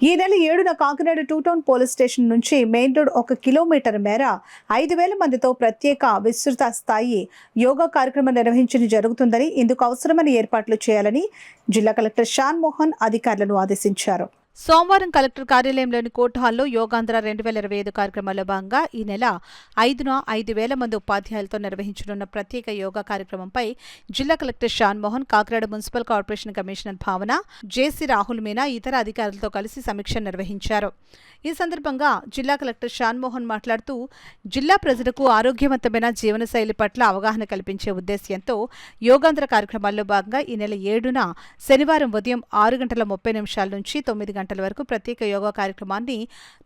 ఈ నెల 7న Kakinada 2 town police station నుంచి మెయిన్ రోడ్ 1 కిలోమీటర్ మేర 5,000 మందితో ప్రత్యేక విస్తృత స్థాయి యోగా కార్యక్రమం నిర్వహించడం జరుగుతుందని, ఇందుకు అవసరమైన ఏర్పాట్లు చేయాలని జిల్లా కలెక్టర్ షాన్ మోహన్ అధికారులను ఆదేశించారు. సోమవారం కలెక్టర్ కార్యాలయంలోని కోర్టు హాల్లో యోగాంధ్ర 2025 కార్యక్రమంలో భాగంగా ఈ నెల 5న 5,000 మంది ఉపాధ్యాయులతో నిర్వహించనున్న ప్రత్యేక యోగా కార్యక్రమంపై జిల్లా collector Shan Mohan, Kakinada municipal corporation commissioner Bhavana, JC Rahul Meena ఇతర అధికారులతో కలిసి సమీక్ష నిర్వహించారు. ఈ సందర్భంగా జిల్లా కలెక్టర్ షాన్ మోహన్ మాట్లాడుతూ, జిల్లా ప్రజలకు ఆరోగ్యవంతమైన జీవనశైలి పట్ల అవగాహన కల్పించే ఉద్దేశ్యంతో యోగాంధ్ర కార్యక్రమాల్లో భాగంగా ఈ నెల 7న శనివారం ఉదయం 6:30 నుంచి 9 గంటల వరకు ప్రత్యేక యోగా కార్యక్రమాన్ని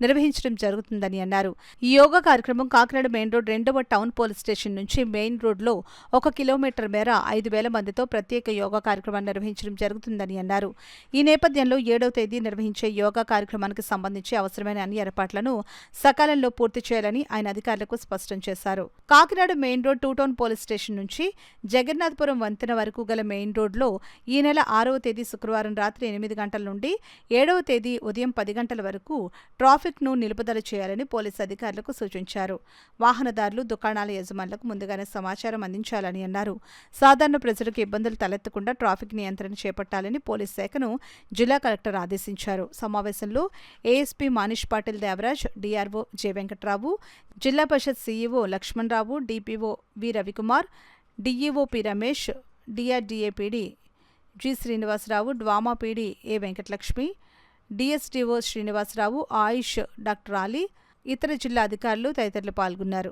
నిర్వహించడం జరుగుతుందని అన్నారు. ఈ యోగా కార్యక్రమం కాకినాడ మెయిన్ రోడ్ 2వ టౌన్ పోలీస్ స్టేషన్ నుంచి మెయిన్ రోడ్లో 1 కిలోమీటర్ మేర 5,000 మందితో ప్రత్యేక యోగా కార్యక్రమాన్ని నిర్వహించడం జరుగుతుందని అన్నారు. ఈ నేపథ్యంలో 7వ తేదీ నిర్వహించే యోగా కార్యక్రమానికి సంబంధించి అవసరమైన అన్ని ఏర్పాట్లను సకాలంలో పూర్తి చేయాలని ఆయన అధికారులకు స్పష్టం చేశారు. Kakinada main road 2 town police station నుంచి జగన్నాథపురం వంతెన వరకు గల మెయిన్ రోడ్లో ఈ నెల 6వ తేదీ శుక్రవారం రాత్రి 8 గంటల నుండి 7వ తేదీ ఉదయం 10 గంటల వరకు ట్రాఫిక్ను నిలుపుదల చేయాలని పోలీసు అధికారులకు సూచించారు. వాహనదారులు, దుకాణాల యజమానులకు ముందుగానే సమాచారం అందించాలని అన్నారు. సాధారణ ప్రజలకు ఇబ్బందులు తలెత్తకుండా ట్రాఫిక్ నియంత్రణ చేపట్టాలని పోలీస్ శాఖను జిల్లా కలెక్టర్ ఆదేశించారు. సమావేశంలో ASP Manish Patil Devaraj, DRO J Venkatrao, జిల్లా పరిషత్ CEO Lakshmanarao, DPO V Ravikumar, DEO P Ramesh, DRDA PD G Srinivasarao, DWMA PD A Venkatalakshmi, DSDO Srinivasarao, AYUSH doctor Ali, ఇతర జిల్లా అధికారులు తదితరులు పాల్గొన్నారు.